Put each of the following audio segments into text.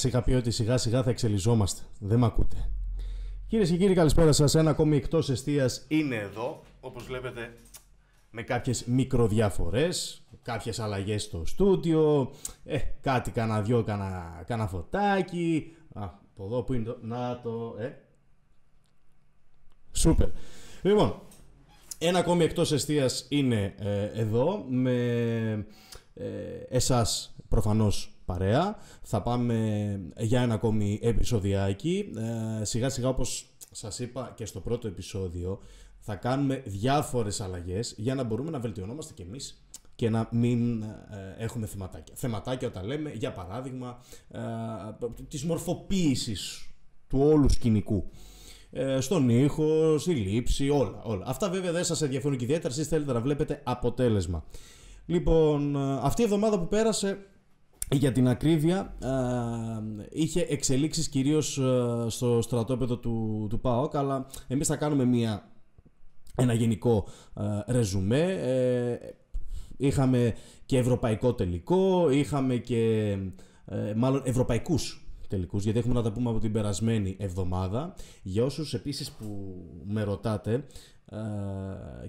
Σας είχα πει ότι σιγά σιγά θα εξελιζόμαστε. Δεν μ' ακούτε. Κυρίες και κύριοι, καλησπέρα σας. Ένα ακόμη εκτός εστίας είναι εδώ. Όπως βλέπετε, με κάποιες μικροδιαφορές, κάποιες αλλαγές στο στούντιο, κάτι, κάνα δυο, κάνα φωτάκι. Από εδώ που είναι το... Να το... Σούπερ. Λοιπόν, ένα ακόμη εκτός εστίας είναι εδώ, με εσάς προφανώς παρέα. Θα πάμε για ένα ακόμη επεισοδιάκι. Σιγά σιγά, όπως σας είπα και στο πρώτο επεισόδιο, θα κάνουμε διάφορες αλλαγές για να μπορούμε να βελτιωνόμαστε κι εμείς και να μην έχουμε θεματάκια. Θεματάκια όταν λέμε, για παράδειγμα, της μορφοποίησης του όλου σκηνικού. Στον ήχο, στη λήψη, όλα. Αυτά βέβαια δεν σας ενδιαφέρουν και ιδιαίτερα, εσείς θέλετε να βλέπετε αποτέλεσμα. Λοιπόν, αυτή η εβδομάδα που πέρασε, για την ακρίβεια, είχε εξελίξεις κυρίως στο στρατόπεδο του ΠΑΟΚ, αλλά εμείς θα κάνουμε ένα γενικό ρεζουμέ. Είχαμε και ευρωπαϊκό τελικό, είχαμε και μάλλον ευρωπαϊκούς τελικούς, γιατί έχουμε να τα πούμε από την περασμένη εβδομάδα. Για όσους επίσης που με ρωτάτε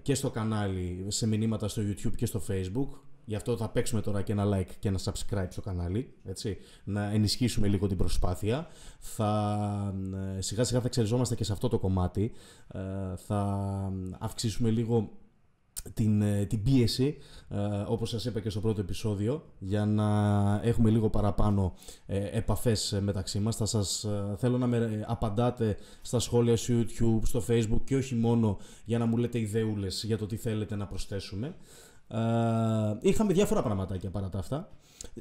και στο κανάλι, σε μηνύματα στο YouTube και στο Facebook, γι' αυτό θα παίξουμε τώρα και ένα like και ένα subscribe στο κανάλι, έτσι, να ενισχύσουμε λίγο την προσπάθεια. Σιγά σιγά θα εξελιζόμαστε και σε αυτό το κομμάτι. Θα αυξήσουμε λίγο την πίεση, όπως σας είπα και στο πρώτο επεισόδιο, για να έχουμε λίγο παραπάνω επαφές μεταξύ μας. Θέλω να με απαντάτε στα σχόλια στο YouTube, στο Facebook, και όχι μόνο για να μου λέτε ιδεούλες για το τι θέλετε να προσθέσουμε. Είχαμε διάφορα πραγματάκια παρά τα αυτά.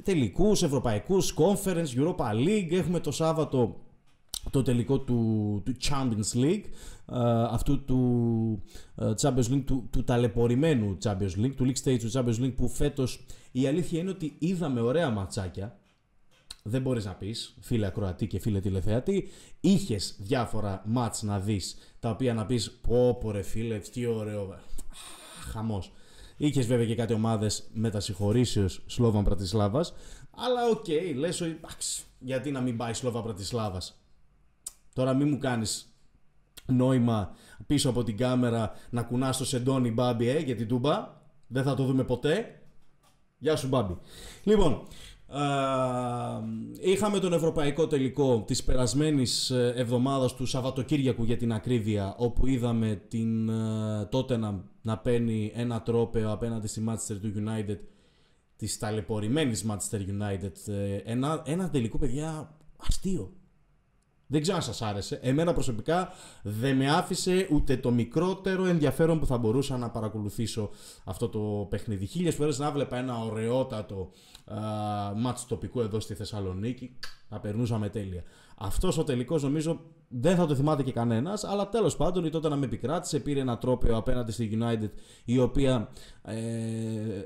Τελικούς, ευρωπαϊκούς, conference, Europa League. Έχουμε το Σάββατο το τελικό του Champions League, αυτού του Champions League, του ταλαιπωρημένου Champions League, του League Stage του Champions League, που φέτος η αλήθεια είναι ότι είδαμε ωραία ματσάκια. Δεν μπορείς να πεις, φίλε ακροατή και φίλε τηλεθεατή, είχες διάφορα μάτς να δεις, τα οποία να πεις πω ρε φίλε, τι ωραίο, χαμός. Είχες βέβαια και κάτι ομάδες μετασυγχωρήσεως Σλόβαν Πρατισλάβας, αλλά οκ, λες γιατί να μην πάει Σλόβαν Πρατισλάβας. Τώρα μην μου κάνεις νόημα πίσω από την κάμερα να κουνάς το σεντόνι Μπάμπη για την Τούμπα. Δεν θα το δούμε ποτέ. Γεια σου Μπάμπη. Λοιπόν, είχαμε τον ευρωπαϊκό τελικό της περασμένης εβδομάδας, του Σαββατοκύριακου για την ακρίβεια, όπου είδαμε την Tottenham να παίρνει ένα τρόπαιο απέναντι στη Manchester United, της ταλαιπωρημένης Manchester United. Ένα τελικό, παιδιά, αστείο. Δεν ξέρω αν σας άρεσε. Εμένα προσωπικά δεν με άφησε ούτε το μικρότερο ενδιαφέρον που θα μπορούσα να παρακολουθήσω αυτό το παιχνίδι. Χίλιες φορές να βλέπα ένα ωραιότατο μάτς τοπικού εδώ στη Θεσσαλονίκη, να περνούσαμε τέλεια. Αυτός ο τελικός νομίζω δεν θα το θυμάται και κανένας, αλλά τέλος πάντων η τότε να με επικράτησε, πήρε ένα τρόπαιο απέναντι στη United, η οποία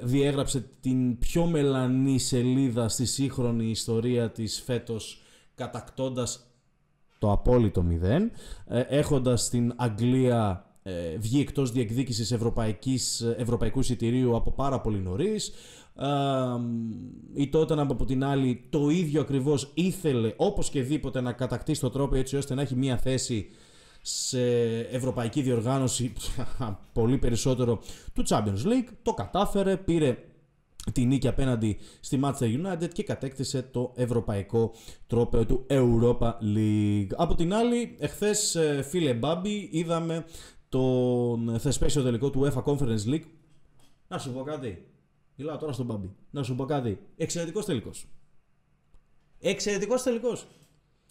διέγραψε την πιο μελανή σελίδα στη σύγχρονη ιστορία της φέτος, κατακτώντας το απόλυτο 0, έχοντας την Αγγλία βγει εκτός διεκδίκησης ευρωπαϊκού εισιτηρίου από πάρα πολύ νωρίς. Η Tottenham από την άλλη το ίδιο ακριβώς ήθελε όπως και δίποτε να κατακτήσει το τρόπο, έτσι ώστε να έχει μια θέση σε ευρωπαϊκή διοργάνωση πολύ περισσότερο του Champions League. Το κατάφερε, πήρε τη νίκη απέναντι στη Manchester United και κατέκτησε το ευρωπαϊκό τρόπαιο του Europa League. Από την άλλη, εχθές, φίλε Μπάμπη, είδαμε τον θεσπέσιο τελικό του UEFA Conference League. Να σου πω κάτι. Μιλάω τώρα στον Μπάμπη. Να σου πω κάτι. Εξαιρετικός τελικός. Εξαιρετικός τελικός.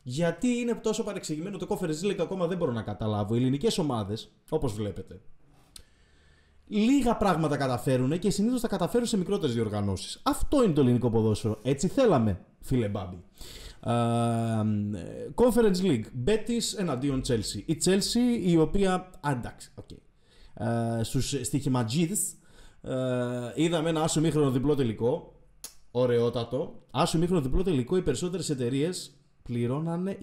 Γιατί είναι τόσο παρεξηγημένο το Conference League, ακόμα δεν μπορώ να καταλάβω. Οι ελληνικές ομάδες, όπως βλέπετε, λίγα πράγματα καταφέρουν και συνήθως τα καταφέρουν σε μικρότερες διοργανώσεις. Αυτό είναι το ελληνικό ποδόσφαιρο. Έτσι θέλαμε, φίλε Μπάμπη. Conference League, Betis εναντίον Chelsea. Η Chelsea, η οποία, εντάξει, στους στοιχηματζίδες, είδαμε ένα άσο μήχρονο διπλό τελικό. Ωραιότατο. Άσο μήχρονο διπλό τελικό, οι περισσότερες εταιρείες πληρώνανε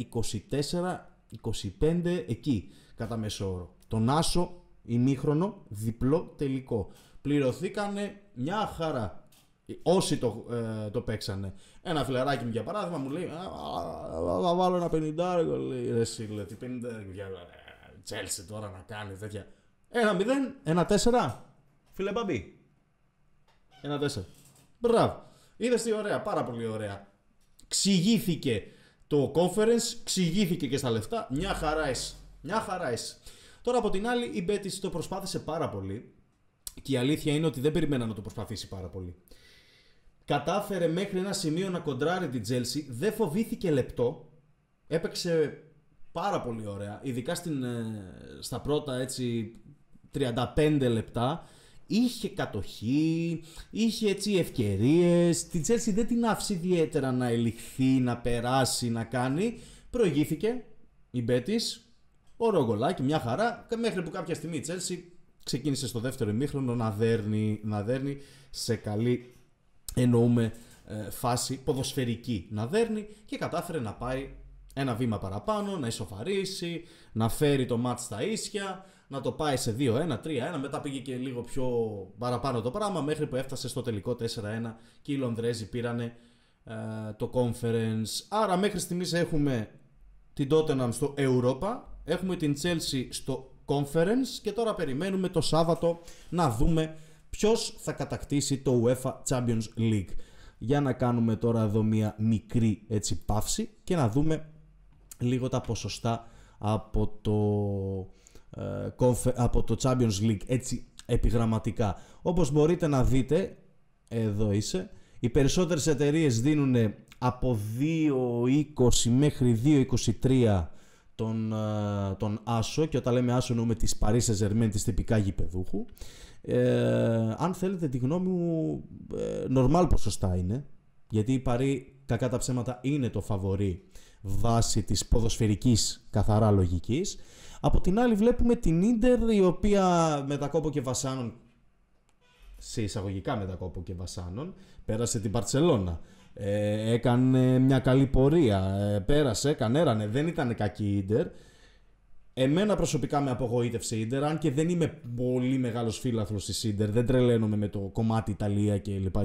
24-25 εκεί, κατά μέσο όρο. Τον άσο ημίχρονο διπλό τελικό πληρωθήκανε μια χαρά. Όσοι το παίξανε. Ένα φιλεράκι μου για παράδειγμα μου λέει θα βάλω ένα 50, λέει ρε σύλλε, τι 50 για Chelsea τώρα να κάνει τέτοια. 1-0, 1-4. Φίλε Μπαμπή. 1-4. Μπράβο. Είδες τι ωραία, πάρα πολύ ωραία. Ξηγήθηκε το conference, ξηγήθηκε και στα λεφτά. Μια χαρά είσαι. Μια χαρά είσαι. Τώρα από την άλλη η Betis το προσπάθησε πάρα πολύ. Και η αλήθεια είναι ότι δεν περιμένα να το προσπαθήσει πάρα πολύ. Κατάφερε μέχρι ένα σημείο να κοντράρει την Chelsea, δεν φοβήθηκε λεπτό, έπαιξε πάρα πολύ ωραία, ειδικά στα πρώτα έτσι 35 λεπτά, είχε κατοχή, είχε έτσι ευκαιρίες, την Chelsea δεν την άφησε ιδιαίτερα να ελιχθεί, να περάσει, να κάνει, προηγήθηκε η Betis, ωραίο γκολάκι, μια χαρά, μέχρι που κάποια στιγμή η Chelsea ξεκίνησε στο δεύτερο ημίχρονο να δέρνει σε καλή, εννοούμε φάση ποδοσφαιρική να δέρνει και κατάφερε να πάει ένα βήμα παραπάνω, να ισοφαρίσει, να φέρει το μάτς στα ίσια, να το πάει σε 2-1, 3-1, μετά πήγε και λίγο πιο παραπάνω το πράγμα μέχρι που έφτασε στο τελικό 4-1 και οι Λονδρέζοι πήρανε το conference. Άρα μέχρι στιγμής έχουμε την Tottenham στο Europa, έχουμε την Chelsea στο conference και τώρα περιμένουμε το Σάββατο να δούμε ποιος θα κατακτήσει το UEFA Champions League. Για να κάνουμε τώρα εδώ μια μικρή έτσι παύση και να δούμε λίγο τα ποσοστά από το Champions League έτσι επιγραμματικά. Όπως μπορείτε να δείτε, εδώ είσαι, οι περισσότερες εταιρείες δίνουν από 2,20 μέχρι 2,23 τον Άσο, και όταν λέμε Άσο εννοούμε της Paris Saint-Germain, της τυπικά γηπεδούχου. Αν θέλετε τη γνώμη μου, normal ποσοστά είναι, γιατί η Paris κακά τα ψέματα είναι το φαβορί βάσει της ποδοσφαιρικής καθαρά λογικής. Από την άλλη βλέπουμε την Ίντερ, η οποία με τα κόπο και βασάνων, σε εισαγωγικά με τα κόπο και βασάνων, πέρασε την Μπαρτσελώνα. Έκανε μια καλή πορεία, πέρασε, κανέρανε, δεν ήταν κακή η Ίντερ. Εμένα προσωπικά με απογοήτευσε η Ίντερ, αν και δεν είμαι πολύ μεγάλος φίλαθλος της Ίντερ, δεν τρελαίνομαι με το κομμάτι Ιταλία κλπ.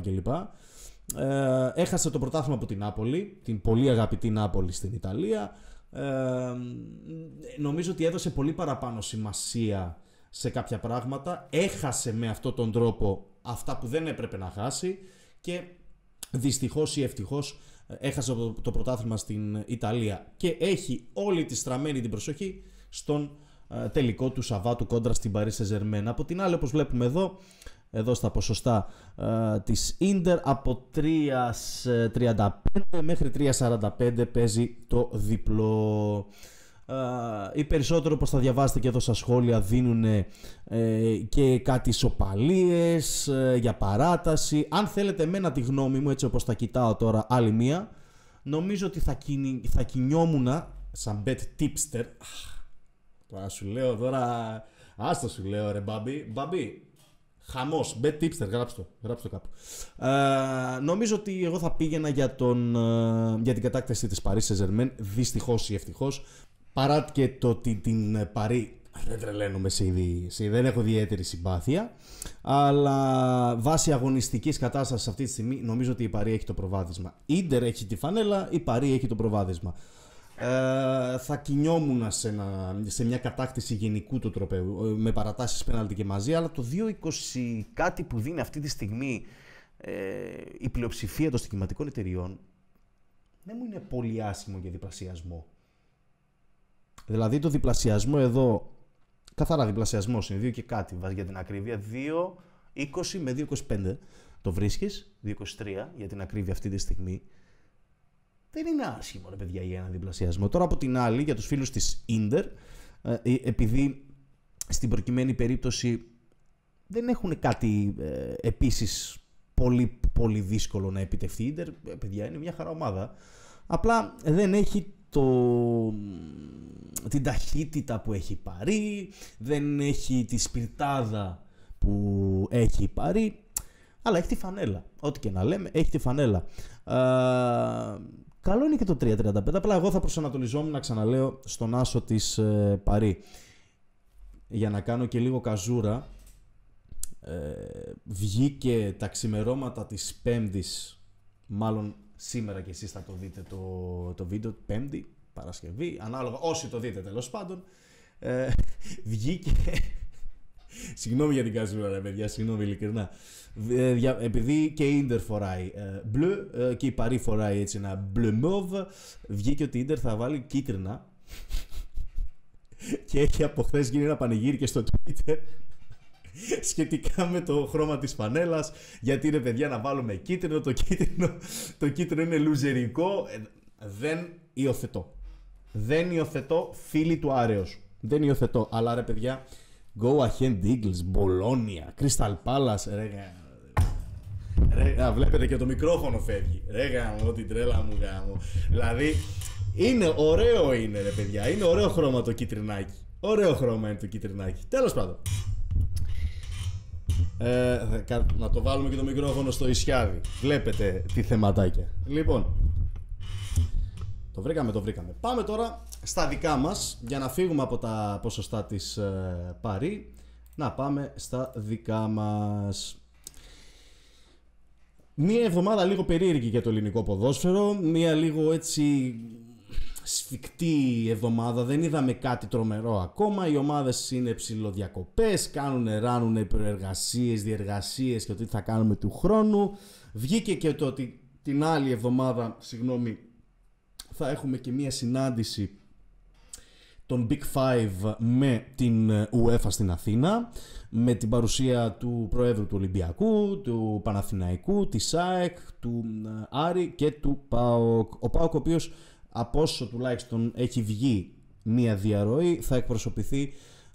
Έχασε το πρωτάθλημα από την Νάπολη, την πολύ αγαπητή Νάπολη στην Ιταλία. Νομίζω ότι έδωσε πολύ παραπάνω σημασία σε κάποια πράγματα. Έχασε με αυτόν τον τρόπο αυτά που δεν έπρεπε να χάσει και δυστυχώς ή ευτυχώς έχασε το πρωτάθλημα στην Ιταλία και έχει όλη τη στραμμένη την προσοχή στον τελικό του Σαββάτου κόντρα στην Paris Saint-Germain. Από την άλλη, όπως βλέπουμε εδώ στα ποσοστά της Ίντερ, από 3,35 μέχρι 3,45 παίζει το διπλό. Οι περισσότερο, όπως θα διαβάσετε και εδώ στα σχόλια, δίνουν και κάτι ισοπαλίες για παράταση. Αν θέλετε εμένα τη γνώμη μου, έτσι όπως τα κοιτάω τώρα άλλη μία, νομίζω ότι θα κινιόμουν σαν bet tipster. Τώρα σου λέω τώρα, άστο σου λέω ρε Μπαμπή, χαμός, bet tipster, γράψτε το κάπου. Νομίζω ότι εγώ θα πήγαινα για την κατάκτηση της Paris Saint-Germain, δυστυχώς ή ευτυχώς, παρά και το ότι την Paris δεν τρελαίνομαι δεν έχω ιδιαίτερη συμπάθεια, αλλά βάσει αγωνιστικής κατάστασης αυτή τη στιγμή νομίζω ότι η Paris έχει το προβάδισμα. Η Ίντερ έχει τη φανέλα, η Paris έχει το προβάδισμα. Θα κινιόμουν σε μια κατάκτηση γενικού του τροπαίου με παρατάσεις πέναλτι και μαζί, αλλά το 2,20 κάτι που δίνει αυτή τη στιγμή η πλειοψηφία των στοιχηματικών εταιριών δεν μου είναι πολύ άσχημο για διπλασιασμό. Δηλαδή το διπλασιασμό εδώ, καθαρά διπλασιασμός είναι 2 και κάτι βάζει για την ακρίβεια, 2,20 με 2,25 το βρίσκεις, 2,23 για την ακρίβεια αυτή τη στιγμή. Δεν είναι άσχημο ρε παιδιά για ένα διπλασιασμό. Τώρα από την άλλη, για τους φίλους της Ίντερ, επειδή στην προκειμένη περίπτωση δεν έχουν κάτι επίσης πολύ, πολύ δύσκολο να επιτευχθεί η Ίντερ, παιδιά είναι μια χαρά ομάδα, απλά δεν έχει την ταχύτητα που έχει η Paris, δεν έχει τη σπιρτάδα που έχει η Paris, αλλά έχει τη φανέλα. Ό,τι και να λέμε, έχει τη φανέλα. Καλό είναι και το 3,35, απλά εγώ θα προσανατολιζόμουν, να ξαναλέω, στον άσο της Paris. Για να κάνω και λίγο καζούρα, βγήκε τα ξημερώματα της Πέμπτης, μάλλον σήμερα και εσείς θα το δείτε το βίντεο, Πέμπτη, Παρασκευή, ανάλογα, όσοι το δείτε τέλος πάντων, βγήκε... Συγγνώμη για την καζούρα ρε παιδιά, συγγνώμη ειλικρινά. Επειδή και η Ίντερ φοράει μπλε και η Παρί φοράει έτσι ένα μπλε μόβ, βγήκε ότι η Ίντερ θα βάλει κίτρινα και έχει από χθες γίνει ένα πανηγύρι και στο Twitter σχετικά με το χρώμα της φανέλας, γιατί είναι παιδιά να βάλουμε κίτρινο, το κίτρινο είναι λουζερικό. Δεν υιοθετώ φίλοι του Άρεος, δεν υιοθετώ, αλλά ρε παιδιά, Go Ahead Eagles, Bologna, Crystal Palace, ρε, βλέπετε και το μικρόφωνο φεύγει, ρε γάμο, την τρέλα μου γάμο, δηλαδή είναι ωραίο είναι ρε παιδιά, είναι ωραίο χρώμα το κίτρινάκι, ωραίο χρώμα είναι το κίτρινάκι, τέλος πάντων. Να το βάλουμε και το μικρόφωνο στο ισιάδι, βλέπετε τι θεματάκια. Λοιπόν, το βρήκαμε. Πάμε τώρα στα δικά μας, για να φύγουμε από τα ποσοστά της Παρί, να πάμε στα δικά μας. Μία εβδομάδα λίγο περίεργη για το ελληνικό ποδόσφαιρο, μία λίγο έτσι σφιχτή εβδομάδα, δεν είδαμε κάτι τρομερό ακόμα, οι ομάδες είναι ψιλοδιακοπές, ράνουν προεργασίες, διεργασίες και το τι θα κάνουμε του χρόνου. Βγήκε και το ότι την άλλη εβδομάδα, θα έχουμε και μία συνάντηση των Big Five με την UEFA στην Αθήνα, με την παρουσία του Προέδρου του Ολυμπιακού, του Παναθηναϊκού, της ΑΕΚ, του Άρη και του ΠΑΟΚ. Ο ΠΑΟΚ, ο οποίος από όσο τουλάχιστον έχει βγει μία διαρροή, θα εκπροσωπηθεί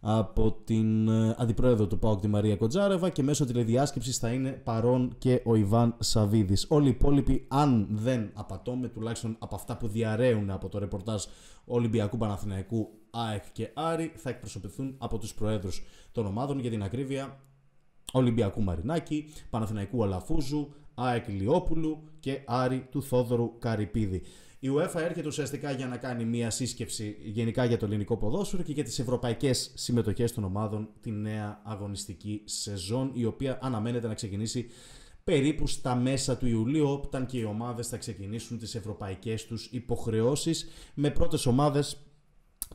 από την Αντιπρόεδρο του ΠΑΟΚ, τη Μαρία Κοντζάρεβα, και μέσω τηλεδιάσκεψης θα είναι παρόν και ο Ιβάν Σαβίδης. Όλοι οι υπόλοιποι, αν δεν απατώμε, τουλάχιστον από αυτά που διαρρέουν από το ρεπορτάζ Ολυμπιακού, Παναθηναϊκού, ΑΕΚ και Άρη, θα εκπροσωπηθούν από τους προέδρους των ομάδων, για την ακρίβεια Ολυμπιακού Μαρινάκη, Παναθηναϊκού Αλαφούζου, ΑΕΚ Λιόπουλου και Άρη του Θόδωρου Καρυπίδη. Η UEFA έρχεται ουσιαστικά για να κάνει μια σύσκεψη γενικά για το ελληνικό ποδόσφαιρο και για τις ευρωπαϊκές συμμετοχές των ομάδων τη νέα αγωνιστική σεζόν, η οποία αναμένεται να ξεκινήσει περίπου στα μέσα του Ιουλίου, όταν και οι ομάδες θα ξεκινήσουν τις ευρωπαϊκές τους υποχρεώσεις, με πρώτες ομάδες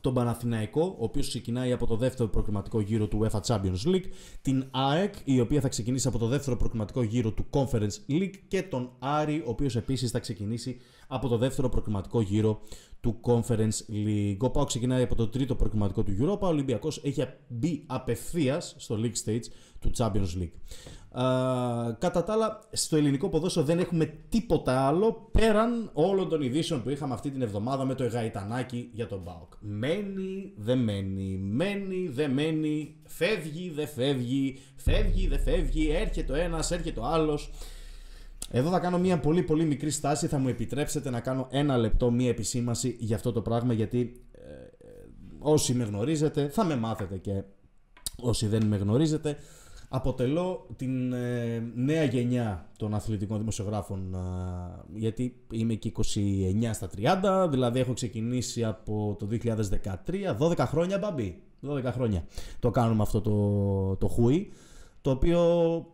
τον Παναθηναϊκό, ο οποίος ξεκινάει από το δεύτερο προκριματικό γύρο του UEFA Champions League, την ΑΕΚ, η οποία θα ξεκινήσει από το δεύτερο προκριματικό γύρο του Conference League, και τον Άρη, ο οποίος επίσης θα ξεκινήσει από το δεύτερο προκριματικό γύρο του Conference League. Ο ΠΑΟΚ ξεκινάει από το τρίτο προκριματικό του Europa, ο Ολυμπιακός έχει μπει απευθείας στο League Stage του Champions League. Κατά τα άλλα, στο ελληνικό ποδόσφαιρο δεν έχουμε τίποτα άλλο πέραν όλων των ειδήσεων που είχαμε αυτή την εβδομάδα με το Γαϊτανάκι για τον ΠΑΟΚ. Μένει, δεν μένει, φεύγει, δεν φεύγει, έρχεται ο ένας, έρχεται ο άλλος. Εδώ θα κάνω μια πολύ πολύ μικρή στάση, θα μου επιτρέψετε να κάνω ένα λεπτό μια επισήμαση για αυτό το πράγμα, γιατί όσοι με γνωρίζετε θα με μάθετε, και όσοι δεν με γνωρίζετε, αποτελώ την νέα γενιά των αθλητικών δημοσιογράφων, γιατί είμαι και 29 στα 30, δηλαδή έχω ξεκινήσει από το 2013, 12 χρόνια μπαμπί, 12 χρόνια το κάνουμε αυτό το χούι, το οποίο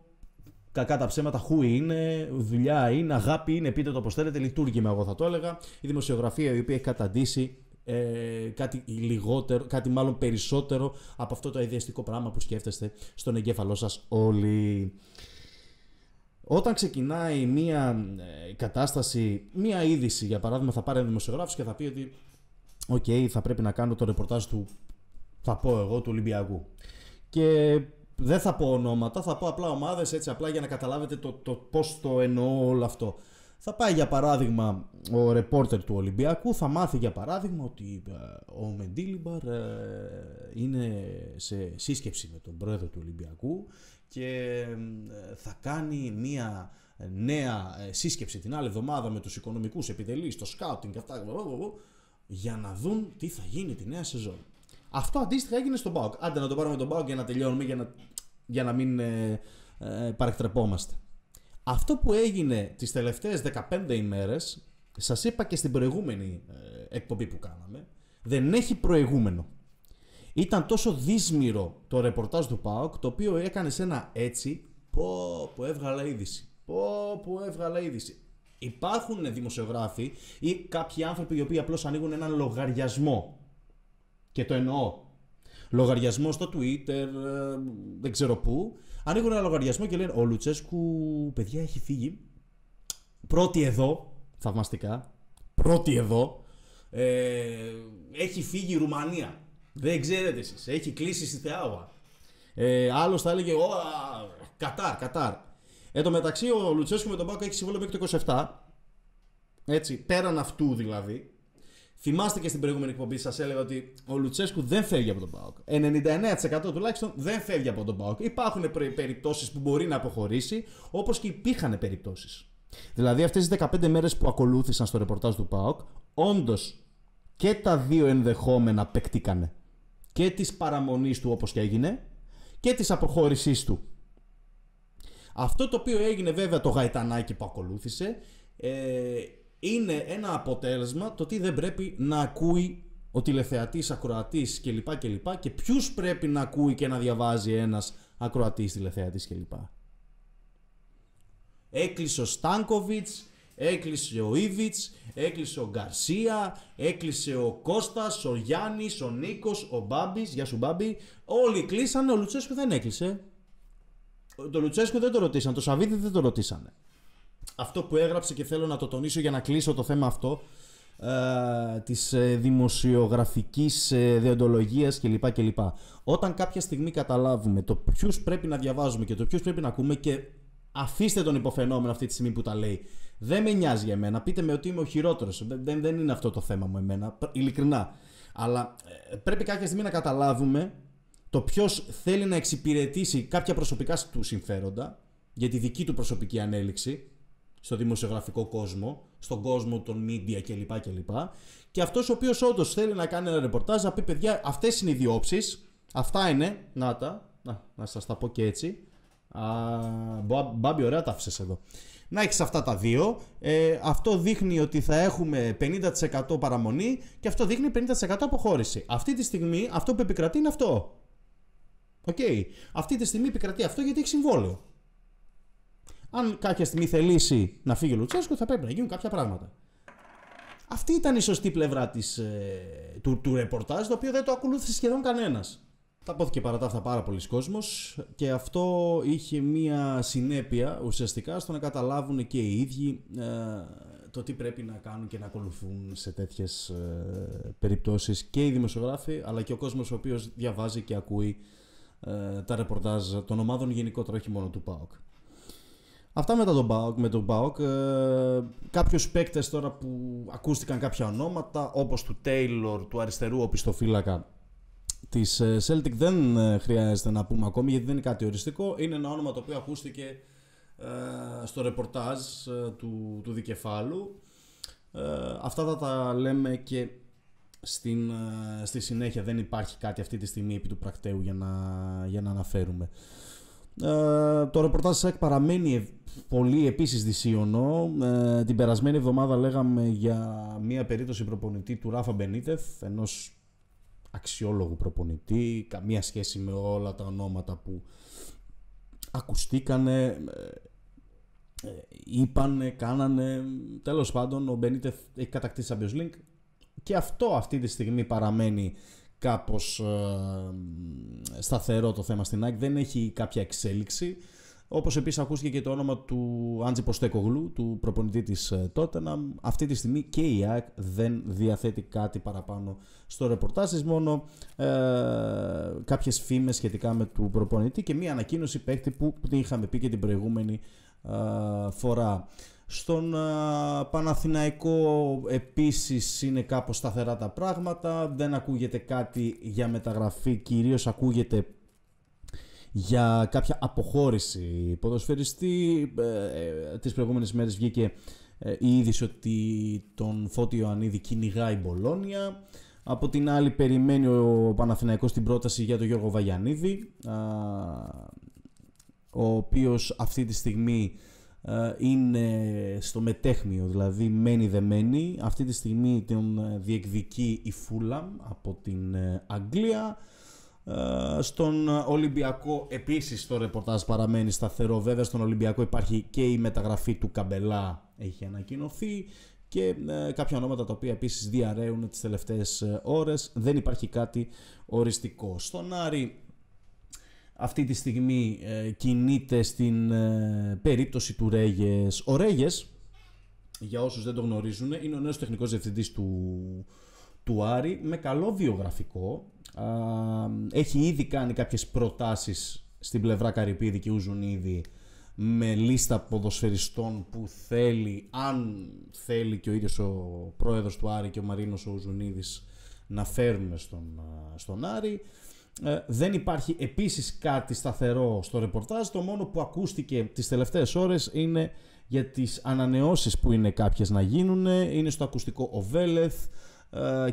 κακά τα ψέματα χούι είναι, δουλειά είναι, αγάπη είναι, πείτε το όπως θέλετε, λειτουργήμα εγώ θα το έλεγα. Η δημοσιογραφία η οποία έχει καταντήσει κάτι λιγότερο, κάτι μάλλον περισσότερο από αυτό το αειδιαστικό πράγμα που σκέφτεστε στον εγκέφαλό σας όλοι. Όταν ξεκινάει μια κατάσταση, μια είδηση, για παράδειγμα, θα πάρει ένα δημοσιογράφος και θα πει ότι «ΟΚ, θα πρέπει να κάνω το ρεπορτάζ του, θα πω εγώ, του Ολυμπιακού». Και δεν θα πω ονόματα, θα πω απλά ομάδες, έτσι απλά για να καταλάβετε το πώς το εννοώ όλο αυτό. Θα πάει για παράδειγμα ο ρεπόρτερ του Ολυμπιακού, θα μάθει για παράδειγμα ότι ο Μεντίλιμπαρ είναι σε σύσκεψη με τον πρόεδρο του Ολυμπιακού και θα κάνει μια νέα σύσκεψη την άλλη εβδομάδα με τους οικονομικούς επιτελείς, το σκάουτινγκ και αυτά, για να δουν τι θα γίνει τη νέα σεζόν. Αυτό αντίστοιχα έγινε στον ΠΑΟΚ. Άντε να το πάρουμε τον ΠΑΟΚ για να τελειώνουμε, για να μην παρεκτρεπόμαστε. Αυτό που έγινε τις τελευταίες 15 ημέρες, σας είπα και στην προηγούμενη εκπομπή που κάναμε, δεν έχει προηγούμενο. Ήταν τόσο δύσμυρο το ρεπορτάζ του ΠΑΟΚ, το οποίο έκανε σε ένα έτσι, που έβγαλα είδηση. Που έβγαλα είδηση. Υπάρχουν δημοσιογράφοι ή κάποιοι άνθρωποι οι οποίοι απλώς ανοίγουν έναν λογαριασμό. Και το εννοώ. Λογαριασμό στο Twitter, δεν ξέρω πού. Ανοίγουν ένα λογαριασμό και λένε: ο Λουτσέσκου, παιδιά, έχει φύγει. Πρώτη εδώ, θαυμαστικά. Πρώτη εδώ. Έχει φύγει η Ρουμανία. Δεν ξέρετε εσείς. Έχει κλείσει στη Θεάουα. Άλλος θα έλεγε: Κατάρ. Εν τω μεταξύ, ο Λουτσέσκου με τον ΠΑΟΚ έχει συμβόλαιο μέχρι το 27. Έτσι, πέραν αυτού δηλαδή. Θυμάστε και στην προηγούμενη εκπομπή σας έλεγα ότι ο Λουτσέσκου δεν φεύγει από τον ΠΑΟΚ. 99% τουλάχιστον δεν φεύγει από τον ΠΑΟΚ. Υπάρχουν περιπτώσεις που μπορεί να αποχωρήσει, όπως και υπήρχαν περιπτώσεις. Δηλαδή αυτές τις 15 μέρες που ακολούθησαν στο ρεπορτάζ του ΠΑΟΚ, όντως και τα δύο ενδεχόμενα παικτήκανε. Και της παραμονής του όπως και έγινε, και της αποχώρησής του. Αυτό το οποίο έγινε βέβαια το γαϊτανάκι που ακολούθησε, είναι ένα αποτέλεσμα το τι δεν πρέπει να ακούει ο τηλεθεατής, ακροατής κλπ. Και ποιους πρέπει να ακούει και να διαβάζει ένας ακροατής, τηλεθεατής κλπ. Έκλεισε ο Στάνκοβιτς, έκλεισε ο Ήβιτς, έκλεισε ο Γκαρσία, έκλεισε ο Κώστας, ο Γιάννης, ο Νίκος, ο Μπάμπης, γεια σου Μπάμπη. Όλοι κλείσανε, ο Λουτσέσκου δεν έκλεισε. Το Λουτσέσκου δεν το ρωτήσαν, το Σαββίδι δεν το ρωτήσανε. Αυτό που έγραψε και θέλω να το τονίσω για να κλείσω το θέμα αυτό της δημοσιογραφικής δεοντολογίας κλπ. Όταν κάποια στιγμή καταλάβουμε το ποιους πρέπει να διαβάζουμε και το ποιους πρέπει να ακούμε, και αφήστε τον υποφαινόμενο αυτή τη στιγμή που τα λέει, δεν με νοιάζει για εμένα, πείτε με ότι είμαι ο χειρότερος, δεν είναι αυτό το θέμα μου εμένα, ειλικρινά, αλλά πρέπει κάποια στιγμή να καταλάβουμε το ποιος θέλει να εξυπηρετήσει κάποια προσωπικά του συμφέροντα για τη δική του προσωπική ανέλυξη στο δημοσιογραφικό κόσμο, στον κόσμο των media κλπ. Και αυτός ο οποίος όντως θέλει να κάνει ένα ρεπορτάζ, να πει: παιδιά, αυτές είναι οι διόψεις, αυτά είναι, να σας τα πω και έτσι. Μπάμπη, ωραία τα άφησες εδώ. Να έχεις αυτά τα δύο. Αυτό δείχνει ότι θα έχουμε 50% παραμονή και αυτό δείχνει 50% αποχώρηση. Αυτή τη στιγμή αυτό που επικρατεί είναι αυτό. Okay. Αυτή τη στιγμή επικρατεί αυτό γιατί έχει συμβόλαιο. Αν κάποια στιγμή θελήσει να φύγει ο Λουτσέσκου, θα πρέπει να γίνουν κάποια πράγματα. Αυτή ήταν η σωστή πλευρά του ρεπορτάζ, το οποίο δεν το ακολούθησε σχεδόν κανένας. Τα πόθηκε παρά τα αυτά πάρα πολλοί κόσμος και αυτό είχε μία συνέπεια ουσιαστικά στο να καταλάβουν και οι ίδιοι το τι πρέπει να κάνουν και να ακολουθούν σε τέτοιες περιπτώσεις και οι δημοσιογράφοι, αλλά και ο κόσμος ο οποίος διαβάζει και ακούει τα ρεπορτάζ των ομάδων γενικότερα, όχι μόνο του ΠΑΟΚ. Αυτά με τον ΠΑΟΚ. Κάποιους παίκτες τώρα που ακούστηκαν κάποια ονόματα, όπως του Τέιλορ, του αριστερού οπισθοφύλακα της Celtic, δεν χρειάζεται να πούμε ακόμη γιατί δεν είναι κάτι οριστικό. Είναι ένα όνομα το οποίο ακούστηκε στο ρεπορτάζ του δικεφάλου. Αυτά θα τα λέμε και στη συνέχεια. Δεν υπάρχει κάτι αυτή τη στιγμή επί του πρακτέου για να αναφέρουμε. Το ρεπορτάζ ΣΑΚ παραμένει πολύ επίσης δυσίωνο. Την περασμένη εβδομάδα λέγαμε για μια περίπτωση προπονητή του Ράφα Μπενίτεθ, ενός αξιόλογου προπονητή, καμία σχέση με όλα τα ονόματα που ακουστήκανε, είπανε, κάνανε. Τέλος πάντων, ο Μπενίτεθ έχει κατακτήσει Champions League και αυτό αυτή τη στιγμή παραμένει κάπως σταθερό το θέμα στην ΑΕΚ, δεν έχει κάποια εξέλιξη. Όπως επίσης ακούστηκε και το όνομα του Άντζι Ποστέκογλου, του προπονητή της Tottenham. Αυτή τη στιγμή και η ΑΕΚ δεν διαθέτει κάτι παραπάνω στο ρεπορτάζ της, μόνο κάποιες φήμες σχετικά με του προπονητή και μία ανακοίνωση παίκτη που την είχαμε πει και την προηγούμενη φορά. Στον Παναθηναϊκό επίσης είναι κάπως σταθερά τα πράγματα, δεν ακούγεται κάτι για μεταγραφή, κυρίως ακούγεται για κάποια αποχώρηση ποδοσφαιριστή. Τις προηγούμενες μέρες βγήκε η είδηση ότι τον Φώτη Ιωαννίδη κυνηγάει η Μπολόνια. Από την άλλη περιμένει ο Παναθηναϊκός την πρόταση για τον Γιώργο Βαγιαννίδη, ο οποίος αυτή τη στιγμή είναι στο μετέχμιο, δηλαδή μένει δε μένει. Αυτή τη στιγμή τον διεκδικεί η Φούλαμ από την Αγγλία. Στον Ολυμπιακό επίσης το ρεπορτάζ παραμένει σταθερό. Βέβαια στον Ολυμπιακό υπάρχει και η μεταγραφή του Καμπελά, έχει ανακοινωθεί, και κάποια ονόματα τα οποία επίσης διαρρέουν τις τελευταίες ώρες. Δεν υπάρχει κάτι οριστικό. Στον Άρη αυτή τη στιγμή κινείται στην περίπτωση του Ρέγες. Ο Ρέγες, για όσους δεν το γνωρίζουν, είναι ο νέος τεχνικός διευθυντής του Άρη, με καλό βιογραφικό. Έχει ήδη κάνει κάποιες προτάσεις στην πλευρά Καρυπίδη και Ουζουνίδη, με λίστα ποδοσφαιριστών που θέλει, αν θέλει και ο ίδιος ο πρόεδρος του Άρη και ο Μαρίνος ο Ουζουνίδης, να φέρουμε στον Άρη. Δεν υπάρχει επίσης κάτι σταθερό στο ρεπορτάζ. Το μόνο που ακούστηκε τις τελευταίες ώρες είναι για τις ανανεώσεις που είναι κάποιες να γίνουν. Είναι στο ακουστικό ο Βέλεθ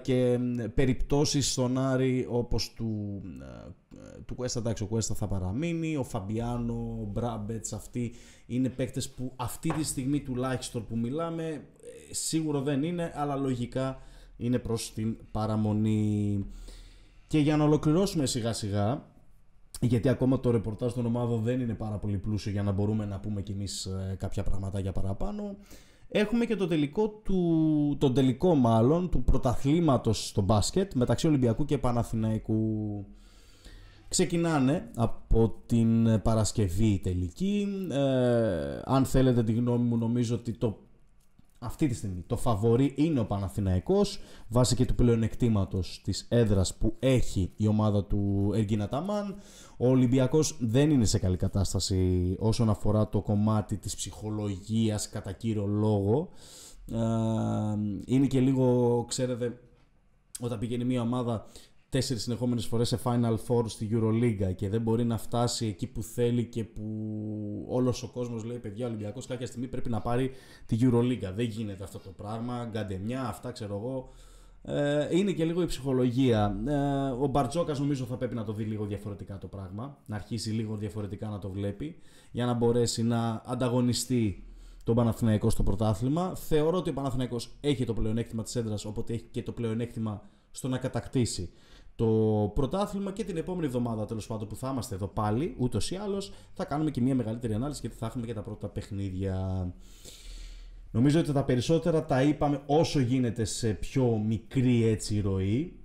και περιπτώσεις στον Άρη όπως του Κουέστα. Εντάξει, ο Κουέστα θα παραμείνει, ο Φαμπιάνο, ο Μπράμπετς, αυτοί είναι παίκτες που αυτή τη στιγμή τουλάχιστον που μιλάμε σίγουρο δεν είναι, αλλά λογικά είναι προς την παραμονή. Και για να ολοκληρώσουμε σιγά σιγά, γιατί ακόμα το ρεπορτάζ των ομάδων δεν είναι πάρα πολύ πλούσιο για να μπορούμε να πούμε κι εμείς κάποια πραγματάκια παραπάνω, έχουμε και τον τελικό του πρωταθλήματος στο μπάσκετ μεταξύ Ολυμπιακού και Παναθηναϊκού. Ξεκινάνε από την Παρασκευή η τελική. Αν θέλετε τη γνώμη μου, νομίζω ότι αυτή τη στιγμή το φαβορί είναι ο Παναθηναϊκός, βάσει και του πλεονεκτήματος της έδρας που έχει η ομάδα του Εργκίν Αταμάν. Ο Ολυμπιακός δεν είναι σε καλή κατάσταση όσον αφορά το κομμάτι της ψυχολογίας κατά κύριο λόγο. Είναι και λίγο, ξέρετε, όταν πηγαίνει μια ομάδα 4 συνεχόμενες φορές σε Final Four στη EuroLiga και δεν μπορεί να φτάσει εκεί που θέλει και που όλος ο κόσμος λέει, παιδιά, ο Ολυμπιακός κάποια στιγμή πρέπει να πάρει τη EuroLiga. Δεν γίνεται αυτό το πράγμα, γκαντεμιά, αυτά ξέρω εγώ. Είναι και λίγο η ψυχολογία. Ο Μπαρτζόκας νομίζω θα πρέπει να το δει λίγο διαφορετικά το πράγμα, να αρχίσει λίγο διαφορετικά να το βλέπει, για να μπορέσει να ανταγωνιστεί τον Παναθηναϊκό στο πρωτάθλημα. Θεωρώ ότι ο Παναθηναϊκός έχει το πλεονέκτημα της έδρας, οπότε έχει και το πλεονέκτημα στο να κατακτήσει το πρωτάθλημα, και την επόμενη εβδομάδα τέλος πάντων που θα είμαστε εδώ πάλι, ούτως ή άλλως, θα κάνουμε και μια μεγαλύτερη ανάλυση, γιατί θα έχουμε και τα πρώτα παιχνίδια. Νομίζω ότι τα περισσότερα τα είπαμε όσο γίνεται σε πιο μικρή έτσι ροή.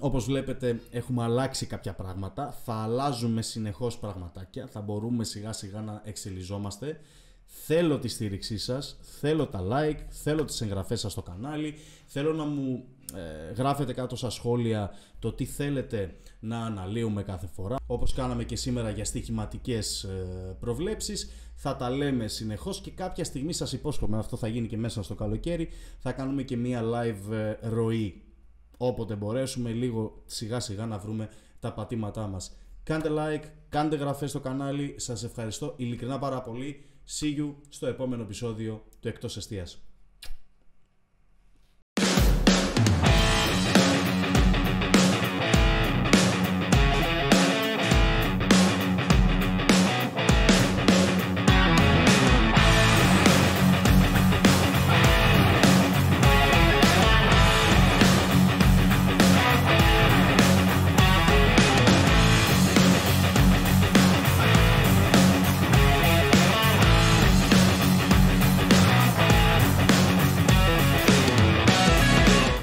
Όπως βλέπετε έχουμε αλλάξει κάποια πράγματα, θα αλλάζουμε συνεχώς πραγματάκια, θα μπορούμε σιγά σιγά να εξελιζόμαστε. Θέλω τη στήριξή σας, θέλω τα like, θέλω τις εγγραφές σας στο κανάλι, θέλω να μου γράφετε κάτω στα σχόλια το τι θέλετε να αναλύουμε κάθε φορά. Όπως κάναμε και σήμερα για στοιχηματικές προβλέψεις, θα τα λέμε συνεχώς, και κάποια στιγμή σας υπόσχομαι, αυτό θα γίνει και μέσα στο καλοκαίρι, θα κάνουμε και μία live ροή. Όποτε μπορέσουμε, λίγο σιγά σιγά να βρούμε τα πατήματά μας. Κάντε like, κάντε εγγραφές στο κανάλι, σας ευχαριστώ ειλικρινά πάρα πολύ. See you στο επόμενο επεισόδιο του Εκτός Εστίας.